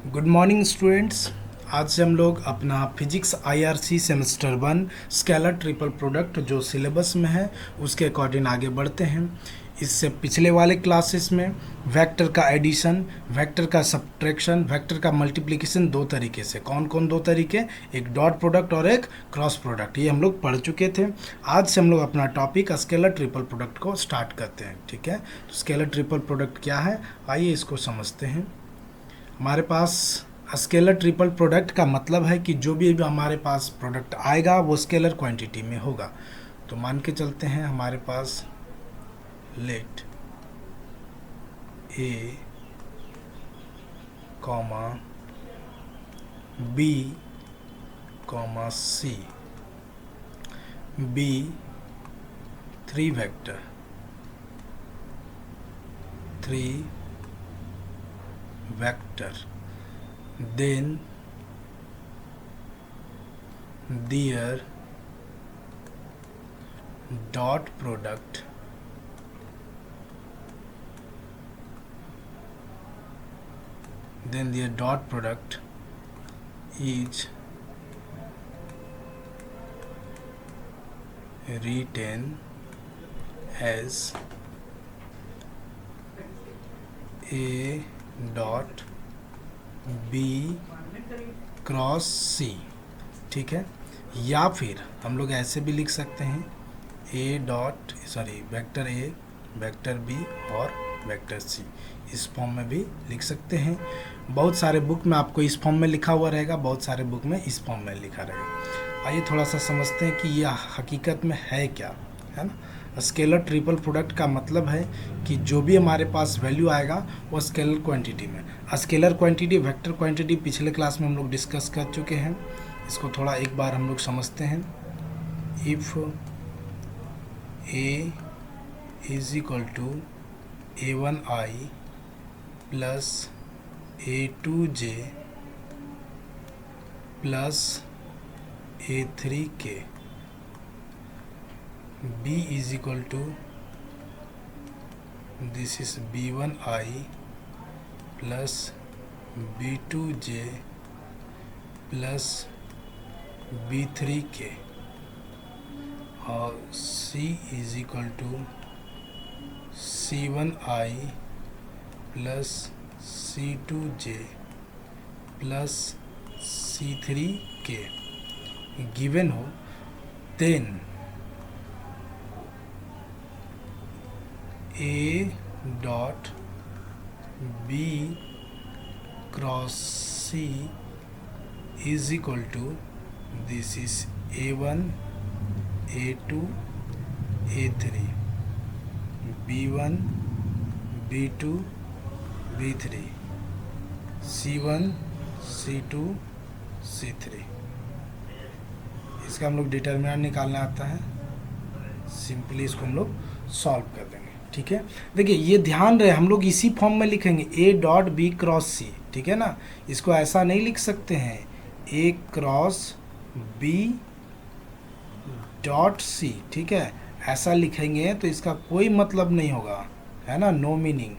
Good morning students. आज से हम लोग अपना physics IRC semester 1 scalar triple product जो सिलेबस में है उसके अकॉर्डिंग आगे बढ़ते हैं। इससे पिछले वाले क्लासेस में वेक्टर का एडिशन, वेक्टर का सब्ट्रैक्शन, वेक्टर का मल्टीप्लिकेशन दो तरीके से, कौन कौन दो तरीके, एक डॉट प्रोडक्ट और एक क्रॉस प्रोडक्ट, ये हम लोग पढ़ चुके थे। आज से हम लोग अपना टॉपिक स्केलर ट्रिपल प्रोडक्ट को स्टार्ट करते हैं। ठीक है, तो स्केलर ट्रिपल प्रोडक्ट क्या है, आइए इसको समझते हैं। हमारे पास स्केलर ट्रिपल प्रोडक्ट का मतलब है कि जो भी हमारे पास प्रोडक्ट आएगा वो स्केलर क्वांटिटी में होगा। तो मान के चलते हैं हमारे पास let a comma b comma c be 3 vector 3 vector, then their dot product is written as a dot b cross c. ठीक है, या फिर हम लोग ऐसे भी लिख सकते हैं वेक्टर ए वेक्टर बी और वेक्टर सी, इस फॉर्म में भी लिख सकते हैं। बहुत सारे बुक में आपको इस फॉर्म में लिखा हुआ रहेगा, बहुत सारे बुक में इस फॉर्म में लिखा रहेगा। आइए थोड़ा सा समझते हैं कि यह हकीकत में है क्या, है ना। स्केलर ट्रिपल प्रोडक्ट का मतलब है कि जो भी हमारे पास वैल्यू आएगा वो स्केलर क्वांटिटी में। स्केलर क्वांटिटी, वेक्टर क्वांटिटी पिछले क्लास में हम लोग डिस्कस कर चुके हैं, इसको थोड़ा एक बार हम लोग समझते हैं। If a is equal to A1I plus A2J plus A3K, B is equal to, this is B1I plus B2J plus B3K, और C is equal to C1I plus C2J plus C3K given हो, then A dot B cross C is equal to, this is A1 A2 A3 B1 B2 B3 C1 C2 C3। इसका हम लोग determinant निकालना आता है, simply इसको हम लोग सॉल्व कर देंगे। ठीक है, देखिए ये ध्यान रहे हम लोग इसी फॉर्म में लिखेंगे ए डॉट बी क्रॉस सी। ठीक है ना, इसको ऐसा नहीं लिख सकते हैं ए क्रॉस बी डॉट सी। ठीक है, ऐसा लिखेंगे तो इसका कोई मतलब नहीं होगा, है ना, नो मीनिंग,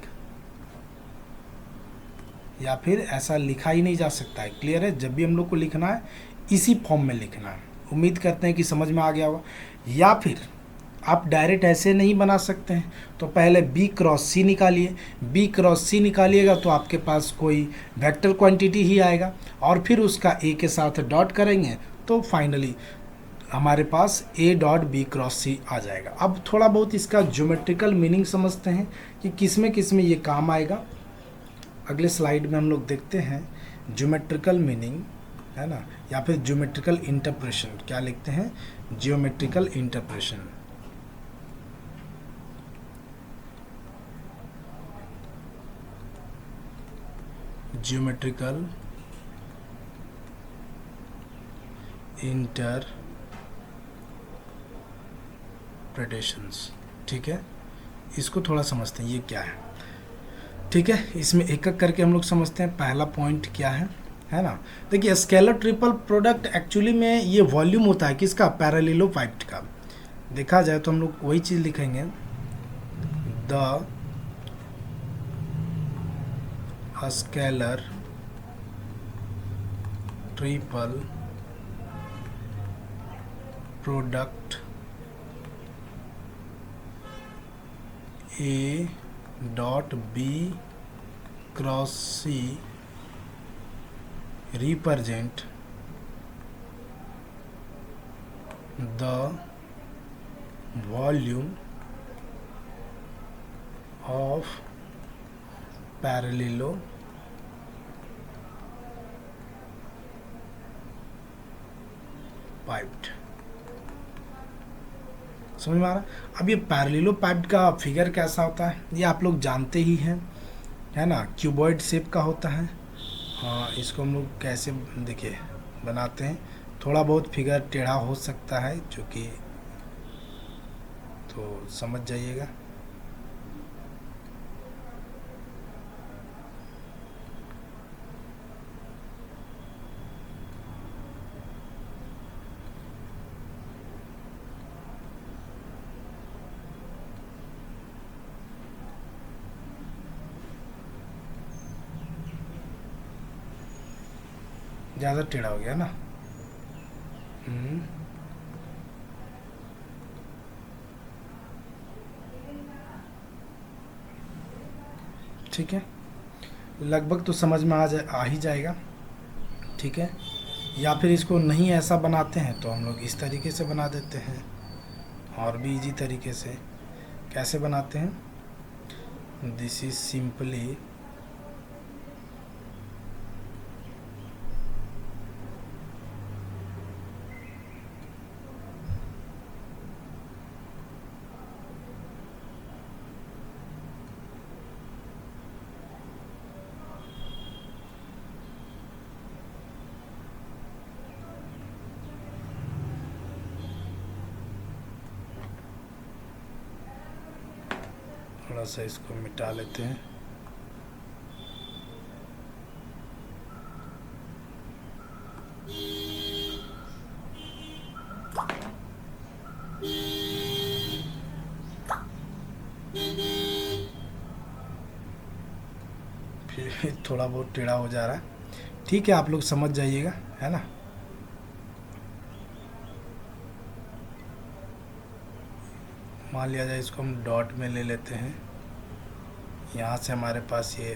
या फिर ऐसा लिखा ही नहीं जा सकता है। क्लियर है, जब भी हम लोग को लिखना है इसी फॉर्म में लिखना है। उम्मीद करते हैं कि समझ में आ गया होगा। या फिर आप डायरेक्ट ऐसे नहीं बना सकते हैं, तो पहले बी क्रॉस सी निकालिए। बी क्रॉस सी निकालिएगा तो आपके पास कोई वेक्टर क्वांटिटी ही आएगा, और फिर उसका ए के साथ डॉट करेंगे तो फाइनली हमारे पास ए डॉट बी क्रॉस सी आ जाएगा। अब थोड़ा बहुत इसका ज्योमेट्रिकल मीनिंग समझते हैं कि किस में ये काम आएगा। अगले स्लाइड में हम लोग देखते हैं ज्योमेट्रिकल मीनिंग, है ना, या फिर ज्योमेट्रिकल इंटरप्रेशन। क्या लिखते हैं, ज्योमेट्रिकल इंटरप्रेशन। Geometrical interpretations. ठीक है, इसको थोड़ा समझते हैं ये क्या है। ठीक है, इसमें एक एक करके हम लोग समझते हैं। पहला पॉइंट क्या है ना, देखिए स्केलर ट्रिपल प्रोडक्ट एक्चुअली में ये वॉल्यूम होता है किसका, पैरेललोपाइप्ड का। देखा जाए तो हम लोग वही चीज़ लिखेंगे, the scalar triple product a dot b cross c represent the volume of parallelepiped. समझ में आ रहा? अब ये पैरेललो पाइप्ड का फिगर कैसा होता है ये आप लोग जानते ही हैं, है ना, क्यूबॉइड शेप का होता है। हाँ, इसको हम लोग कैसे देखिए बनाते हैं, थोड़ा बहुत फिगर टेढ़ा हो सकता है जो कि तो समझ जाइएगा। ज़्यादा टेढ़ा हो गया ना। ठीक है, लगभग तो समझ में आ ही जाएगा। ठीक है, या फिर इसको नहीं ऐसा बनाते हैं तो हम लोग इस तरीके से बना देते हैं, और भी इजी तरीके से। कैसे बनाते हैं? दिस इज सिंपली थोड़ा सा इसको मिटा लेते हैं। फिर थोड़ा बहुत टेढ़ा हो जा रहा है, ठीक है, आप लोग समझ जाइएगा, है ना। मान लिया जाए इसको हम डॉट में ले लेते हैं, यहाँ से हमारे पास ये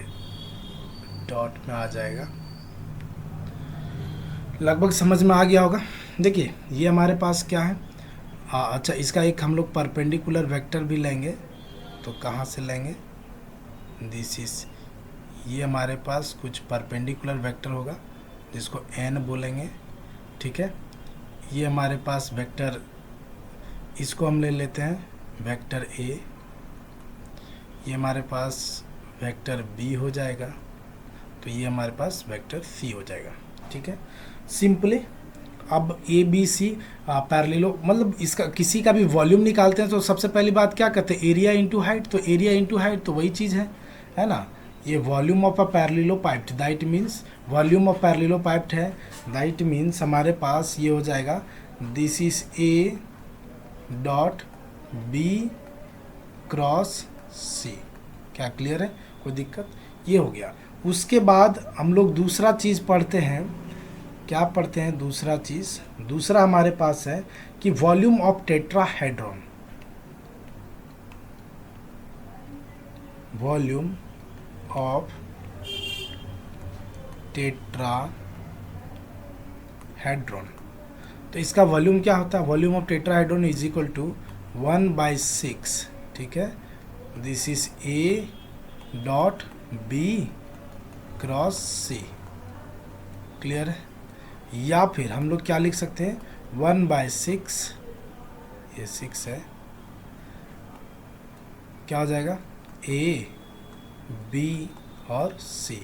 डॉट में आ जाएगा। लगभग समझ में आ गया होगा। देखिए ये हमारे पास क्या है, अच्छा, इसका एक हम लोग परपेंडिकुलर वेक्टर भी लेंगे, तो कहाँ से लेंगे? दिस इज, ये हमारे पास कुछ परपेंडिकुलर वेक्टर होगा जिसको n बोलेंगे। ठीक है, ये हमारे पास वेक्टर, इसको हम ले लेते हैं वेक्टर a, ये हमारे पास वेक्टर b हो जाएगा, तो ये हमारे पास वेक्टर c हो जाएगा। ठीक है, सिंपली अब ए बी सी पैरेललो, मतलब इसका किसी का भी वॉल्यूम निकालते हैं तो सबसे पहली बात क्या करते हैं? Area into height. तो एरिया इंटू हाइट तो वही चीज़ है ना। ये volume of a parallelepiped, that means volume of parallelepiped है, दैट मीन्स हमारे पास ये हो जाएगा this is a dot b cross c. क्या क्लियर है? कोई दिक्कत? ये हो गया। उसके बाद हम लोग दूसरा चीज़ पढ़ते हैं। क्या पढ़ते हैं? दूसरा चीज़, दूसरा हमारे पास है कि volume of tetrahedron, volume of tetrahedron. तो इसका वॉल्यूम क्या होता है? Volume of tetrahedron is equal to 1/6। ठीक है, this is a dot b cross c. Clear है? या फिर हम लोग क्या लिख सकते हैं? 1/6, ये 6 है, क्या हो जाएगा? ए बी और सी,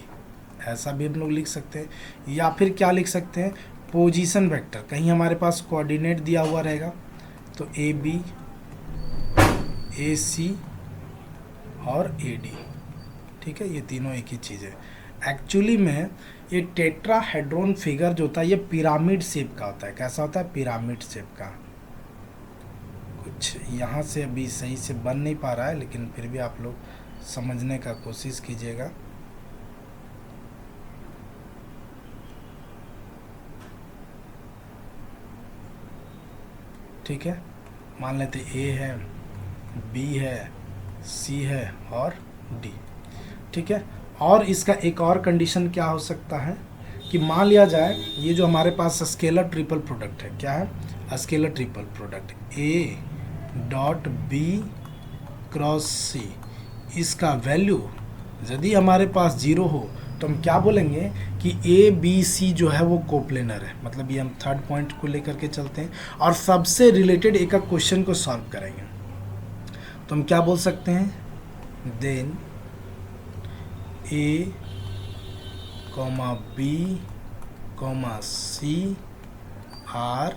ऐसा भी हम लोग लिख सकते हैं। या फिर क्या लिख सकते हैं? पोजीशन वेक्टर, कहीं हमारे पास कोऑर्डिनेट दिया हुआ रहेगा तो ए बी, ए सी और ए डी। ठीक है, ये तीनों एक ही चीज़ है। एक्चुअली में ये टेट्राहेड्रॉन फिगर जो होता है ये पिरामिड शेप का होता है। कैसा होता है? पिरामिड शेप का। कुछ यहाँ से अभी सही से बन नहीं पा रहा है, लेकिन फिर भी आप लोग समझने का कोशिश कीजिएगा। ठीक है, मान लेते ए है, बी है, सी है और डी। ठीक है, और इसका एक और कंडीशन क्या हो सकता है कि मान लिया जाए ये जो हमारे पास स्केलर ट्रिपल प्रोडक्ट है, क्या है, scalar triple product a dot b cross c, इसका वैल्यू यदि हमारे पास 0 हो तो हम क्या बोलेंगे कि ए बी सी जो है वो कोप्लेनर है। मतलब ये हम थर्ड पॉइंट को लेकर के चलते हैं और सबसे रिलेटेड एक क्वेश्चन को सॉल्व करेंगे। तो हम क्या बोल सकते हैं, then a comma b comma c are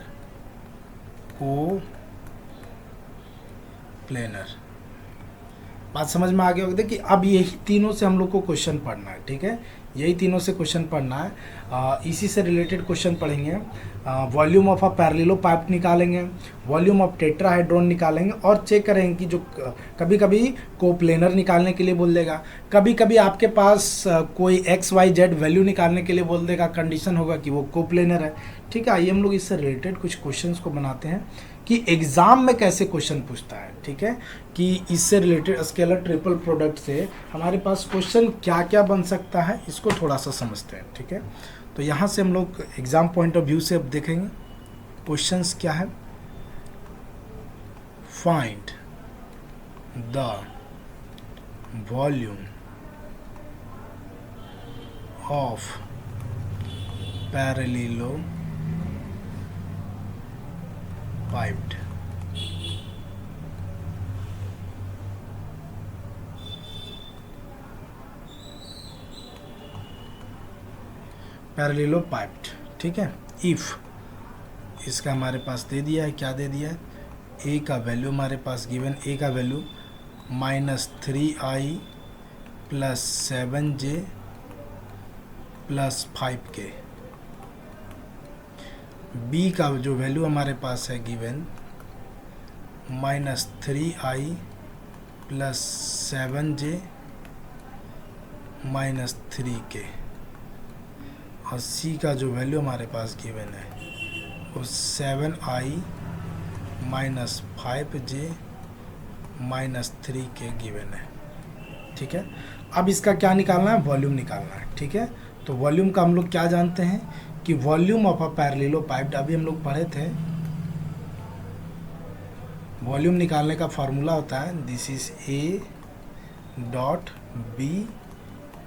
coplanar. बात समझ में आ गया होगा। देखिए अब यही तीनों से हम लोग को क्वेश्चन पढ़ना है, ठीक है, यही तीनों से क्वेश्चन पढ़ना है। इसी से रिलेटेड क्वेश्चन पढ़ेंगे। वॉल्यूम ऑफ अ पैरेललो पाइप निकालेंगे, वॉल्यूम ऑफ टेट्राहेड्रॉन निकालेंगे और चेक करेंगे कि जो कभी कभी कोप्लेनर निकालने के लिए बोल देगा, कभी कभी आपके पास कोई एक्स वाई जेड वैल्यू निकालने के लिए बोल देगा, कंडीशन होगा कि वो कोप्लेनर है। ठीक है, आइए हम लोग इससे रिलेटेड कुछ क्वेश्चंस को बनाते हैं कि एग्ज़ाम में कैसे क्वेश्चन पूछता है। ठीक है, कि इससे रिलेटेड स्केलर ट्रिपल प्रोडक्ट से हमारे पास क्वेश्चन क्या क्या बन सकता है, इसको थोड़ा सा समझते हैं। ठीक है, तो यहाँ से हम लोग एग्ज़ाम पॉइंट ऑफ व्यू से अब देखेंगे क्वेश्चंस क्या है। Find the volume of parallelepiped parallelepiped. ठीक है, इफ़ इसका हमारे पास दे दिया है, क्या दे दिया है, ए का वैल्यू हमारे पास गिवन, ए का value -3i + 7j + 5k, B का जो वैल्यू हमारे पास है गिवन -3i + 7j - 3k, और सी का जो वैल्यू हमारे पास गिवन है वो 7i - 5j - 3k गिवन है। ठीक है, अब इसका क्या निकालना है, वॉल्यूम निकालना है। ठीक है, तो वॉल्यूम का हम लोग क्या जानते हैं कि वॉल्यूम ऑफ अ पैरेललो पाइप, अभी हम लोग पढ़े थे, वॉल्यूम निकालने का फॉर्मूला होता है this is a dot b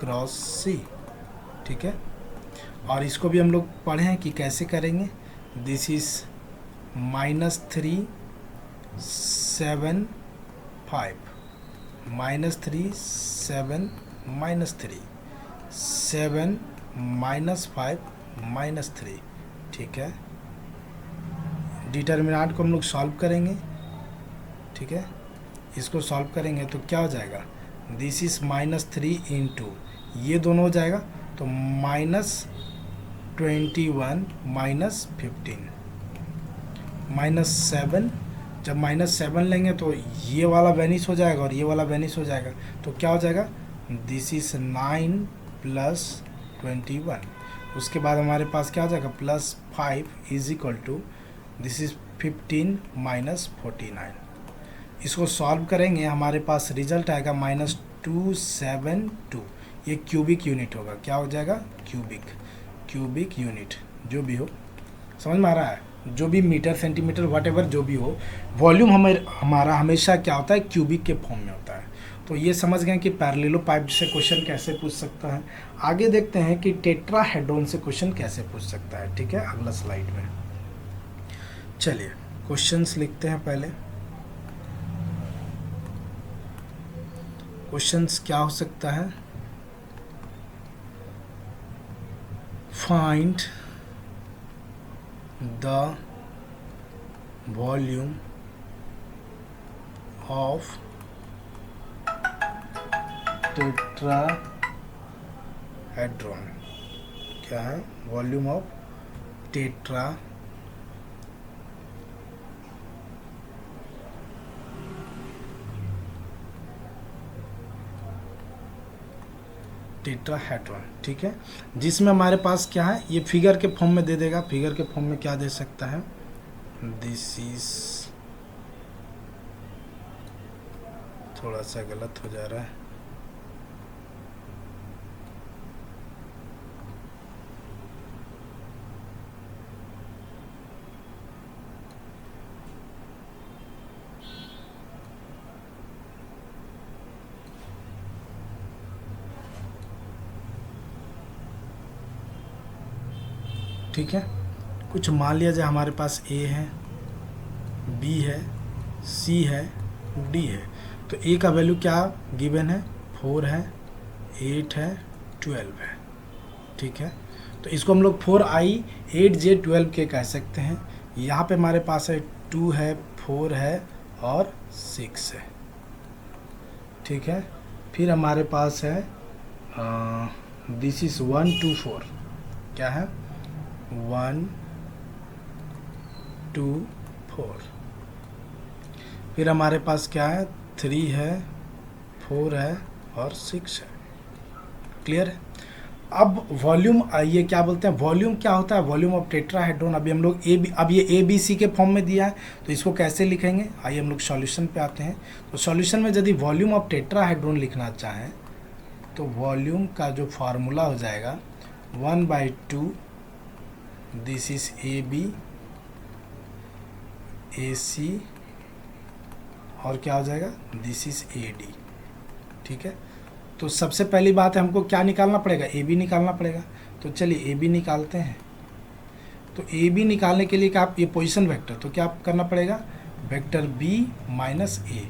cross c. ठीक है, और इसको भी हम लोग पढ़े हैं कि कैसे करेंगे, दिस इज -3 7 5 -3 7 -3 7 -5 -3। ठीक है, डिटर्मिनेंट को हम लोग सॉल्व करेंगे। ठीक है, इसको सॉल्व करेंगे तो क्या हो जाएगा, दिस इज -3 इंटू ये दोनों हो जाएगा तो -21 -15 -7। जब -7 लेंगे तो ये वाला वेनिश हो जाएगा और ये वाला वेनिश हो जाएगा, तो क्या हो जाएगा, दिस इज 9 + 21। उसके बाद हमारे पास क्या हो जाएगा, +5 = दिस इज 15 - 49। इसको सॉल्व करेंगे, हमारे पास रिजल्ट आएगा -272। ये क्यूबिक यूनिट होगा, क्या हो जाएगा, क्यूबिक यूनिट, जो भी हो, समझ में आ रहा है, जो भी मीटर सेंटीमीटर व्हाटएवर जो भी हो, वॉल्यूम हमारा हमेशा क्या होता है, क्यूबिक के फॉर्म में होता है। तो ये समझ गए कि पैरेललो पाइप से क्वेश्चन कैसे पूछ सकता है। आगे देखते हैं कि टेट्राहेड्रॉन से क्वेश्चन कैसे पूछ सकता है। ठीक है, अगला स्लाइड में चलिए क्वेश्चंस लिखते हैं। पहले क्वेश्चंस क्या हो सकता है, find the volume of tetrahedron, क्या है, वॉल्यूम ऑफ टेट्राहेड्रॉन। ठीक है, जिसमें हमारे पास क्या है, ये फिगर के फॉर्म में दे देगा। फिगर के फॉर्म में क्या दे सकता है, दिस इज थोड़ा सा गलत हो जा रहा है, ठीक है। कुछ मान लिया जाए हमारे पास ए है, बी है, सी है, डी है। तो ए का वैल्यू क्या गिवन है, 4 है, 8 है, 12 है। ठीक है, तो इसको हम लोग 4i 8j 12k कह सकते हैं। यहाँ पे हमारे पास है 2 है, 4 है और 6 है। ठीक है, फिर हमारे पास है दिस इज 1 2 4, क्या है 1 2 4। फिर हमारे पास क्या है 3 है, 4 है और 6 है। क्लियर है। अब वॉल्यूम, ये क्या बोलते हैं, वॉल्यूम क्या होता है, वॉल्यूम ऑफ टेट्राहेड्रॉन। अभी हम लोग अब ये ए बी सी के फॉर्म में दिया है, तो इसको कैसे लिखेंगे, आइए हम लोग सॉल्यूशन पे आते हैं। तो सॉल्यूशन में यदि वॉल्यूम ऑफ टेट्राहेड्रॉन लिखना चाहें तो वॉल्यूम का जो फार्मूला हो जाएगा 1/2 दिस इज ए बी ए सी और क्या हो जाएगा दिस इज ए डी। ठीक है, तो सबसे पहली बात है हमको क्या निकालना पड़ेगा, ए बी निकालना पड़ेगा। तो चलिए ए बी निकालते हैं। तो ए बी निकालने के लिए क्या, ये पोजीशन वेक्टर, तो क्या करना पड़ेगा, वेक्टर बी माइनस ए।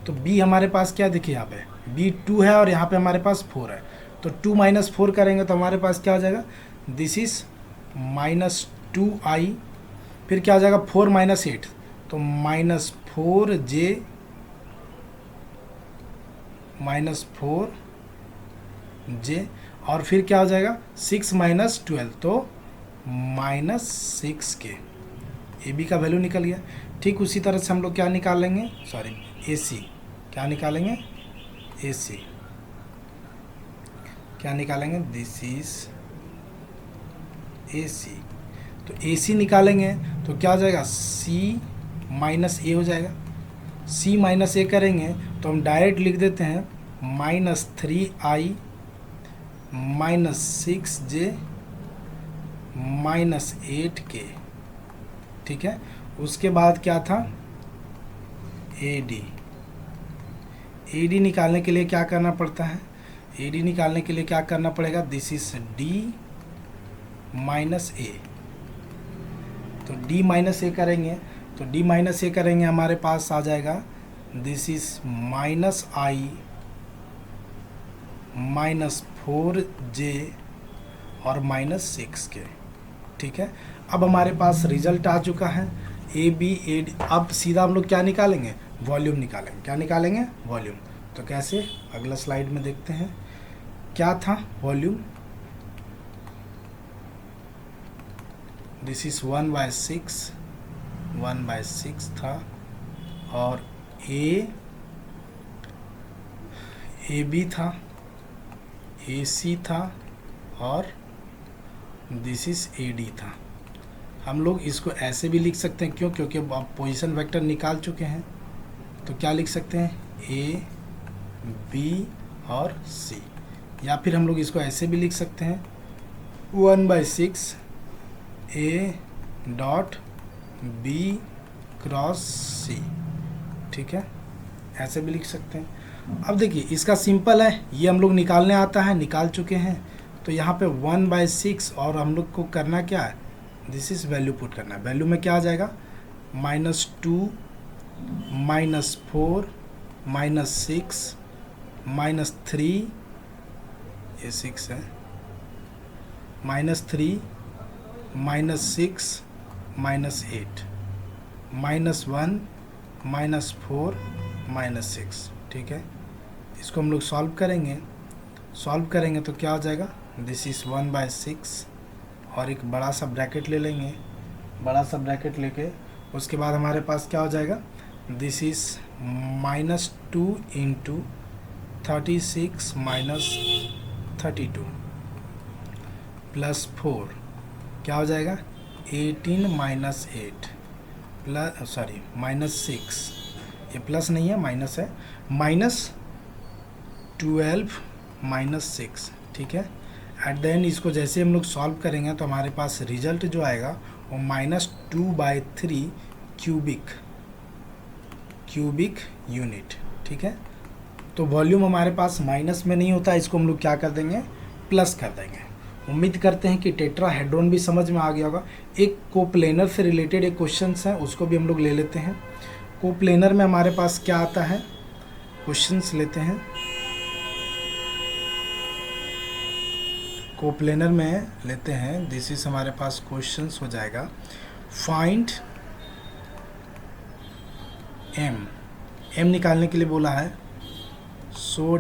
तो बी हमारे पास क्या, देखिए यहाँ पे बी 2 है और यहाँ पे हमारे पास 4 है। तो 2 - 4 करेंगे तो हमारे पास क्या हो जाएगा, दिस इज -2i। फिर क्या हो जाएगा 4 - 8, तो -4j -4j और फिर क्या हो जाएगा 6 - 12, तो -6k। ए बी का वैल्यू निकल गया। ठीक उसी तरह से हम लोग क्या निकालेंगे, सॉरी ए सी, क्या निकालेंगे ए सी, क्या निकालेंगे दिस इज ए सी। तो ए सी निकालेंगे तो क्या हो जाएगा सी माइनस ए हो जाएगा। सी माइनस ए करेंगे तो हम डायरेक्ट लिख देते हैं -3i -6j -8k। ठीक है, उसके बाद क्या था ए डी निकालने के लिए क्या करना पड़ता है, ए डी निकालने के लिए क्या करना पड़ेगा, दिस इज डी माइनस ए। तो डी माइनस ए करेंगे तो डी माइनस ए करेंगे हमारे पास आ जाएगा दिस इज -i -4j और -6k। ठीक है, अब हमारे पास रिजल्ट आ चुका है ए बी ए डी। अब सीधा हम लोग क्या निकालेंगे, वॉल्यूम निकालेंगे। क्या निकालेंगे, वॉल्यूम। तो कैसे, अगला स्लाइड में देखते हैं क्या था वॉल्यूम। दिस इज 1/6 था और ए बी था, ए सी था और दिस इज ए डी था। हम लोग इसको ऐसे भी लिख सकते हैं, क्यों, क्योंकि आप पोजीशन वेक्टर निकाल चुके हैं। तो क्या लिख सकते हैं ए बी और सी, या फिर हम लोग इसको ऐसे भी लिख सकते हैं 1/6 ए डॉट बी क्रॉस सी। ठीक है, ऐसे भी लिख सकते हैं। अब देखिए इसका सिंपल है, ये हम लोग निकालने आता है, निकाल चुके हैं। तो यहाँ पे 1/6 और हम लोग को करना क्या है, दिस इज वैल्यू पुट करना है। वैल्यू में क्या आ जाएगा -2 -4 -6 -3, ये 6 है, -3 -6 -8 -1 -4 -6। ठीक है, इसको हम लोग सॉल्व करेंगे तो क्या हो जाएगा, दिस इज़ 1/6 और एक बड़ा सा ब्रैकेट ले लेंगे। बड़ा सा ब्रैकेट लेके उसके बाद हमारे पास क्या हो जाएगा, दिस इज़ -2 × 36 - 32 +4 क्या हो जाएगा 18 माइनस 8 प्लस -6, ये प्लस नहीं है माइनस है, -12 -6, ठीक है। एट द एंड इसको जैसे हम लोग सॉल्व करेंगे तो हमारे पास रिजल्ट जो आएगा वो -2/3 क्यूबिक यूनिट, ठीक है। तो वॉल्यूम हमारे पास माइनस में नहीं होता, इसको हम लोग क्या कर देंगे, प्लस कर देंगे। उम्मीद करते हैं कि टेट्राहेड्रॉन भी समझ में आ गया होगा। एक कोप्लेनर से रिलेटेड एक क्वेश्चन है, उसको भी हम लोग ले लेते हैं। कोप्लेनर में हमारे पास क्या आता है, क्वेश्चंस लेते हैं। कोप्लेनर में लेते हैं, दिस इज हमारे पास क्वेश्चंस हो जाएगा। फाइंड एम निकालने के लिए बोला है, सो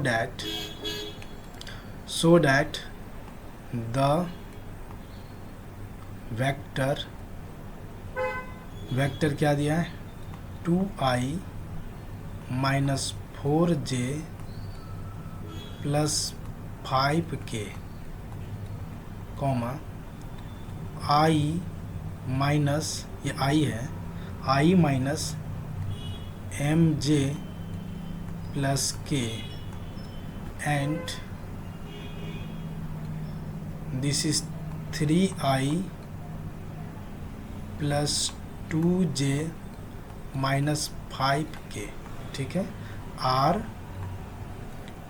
दैट द वेक्टर क्या दिया है, 2i - 4j + 5k, comma i minus, ये i है, i - mj + k and this is 3i + 2j - 5k, ठीक है। आर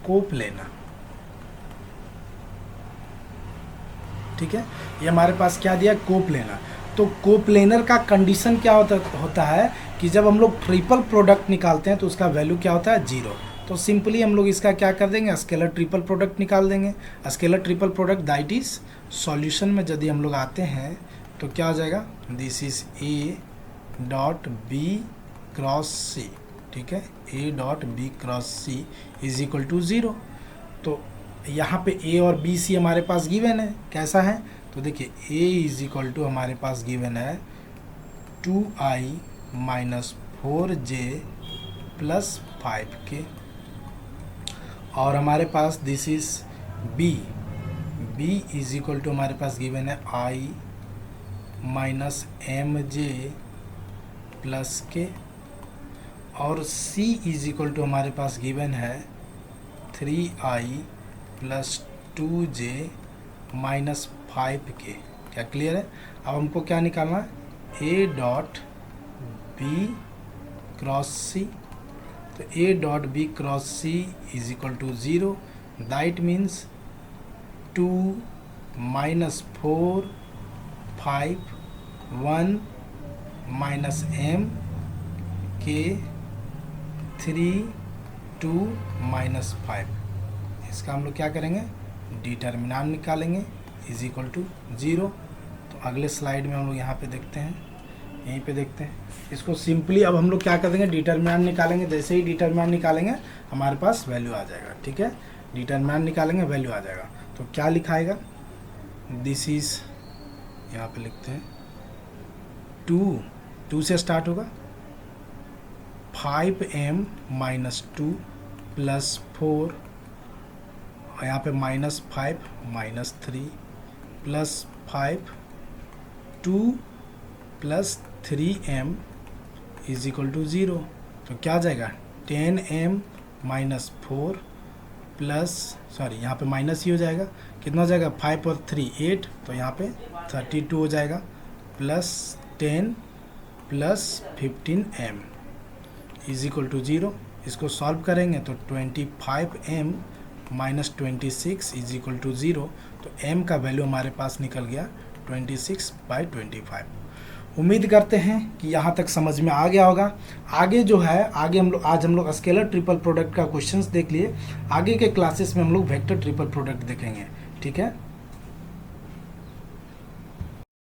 कोप्लेनर, ठीक है। ये हमारे पास क्या दिया, कोप्लेनर। तो कोप्लेनर का कंडीशन क्या होता है कि जब हम लोग ट्रिपल प्रोडक्ट निकालते हैं तो उसका वैल्यू क्या होता है, 0। तो सिंपली हम लोग इसका क्या कर देंगे, स्केलर ट्रिपल प्रोडक्ट निकाल देंगे। Scalar triple product that is solution में यदि हम लोग आते हैं तो क्या हो जाएगा, this is A.B cross C, ठीक है। A.B cross C is equal to 0। तो यहाँ पे A और B C हमारे पास गिवन है, कैसा है, तो देखिए A इज इक्वल टू हमारे पास गिवन है 2i - 4j + 5k, और हमारे पास this is B is equal to हमारे पास गिवन है i - mj + k, और C इज इक्वल टू हमारे पास गिवन है 3i + 2j - 5k। क्या क्लियर है। अब हमको क्या निकालना है, A.B क्रॉस C, तो A.B cross C is equal to 0, that means 2 - 4 5 1 - m k 3 2 - 5। इसका हम लोग क्या करेंगे, डिटर्मिनेंट निकालेंगे इज इक्वल टू 0। तो अगले स्लाइड में हम लोग यहाँ पे देखते हैं, यहीं पे देखते हैं इसको सिंपली। अब हम लोग क्या कर देंगे, डिटर्मिनेंट निकालेंगे। जैसे ही डिटर्मिनेंट निकालेंगे हमारे पास वैल्यू आ जाएगा, ठीक है। डिटर्मिनेंट निकालेंगे, वैल्यू आ जाएगा। तो क्या लिखाएगा, दिस इज, यहाँ पे लिखते हैं 2 से स्टार्ट होगा, 5m - 2 + 4, और यहाँ पे -5 - 3 + 5 2 + 3m इज इक्वल टू 0। तो क्या आ जाएगा, 10m - 4 प्लस, यहाँ पे माइनस ही हो जाएगा, कितना हो जाएगा, 5 और 3 8, तो यहाँ पे 32 हो जाएगा, + 10 + 15m इज इक्वल टू 0। इसको सॉल्व करेंगे तो 25m - 26 इज इक्वल टू 0। तो m का वैल्यू हमारे पास निकल गया 26/25। उम्मीद करते हैं कि यहाँ तक समझ में आ गया होगा। आगे जो है, आगे आज हम लोग स्केलर ट्रिपल प्रोडक्ट का क्वेश्चंस देख लिए। आगे के क्लासेस में हम लोग वेक्टर ट्रिपल प्रोडक्ट देखेंगे, ठीक है।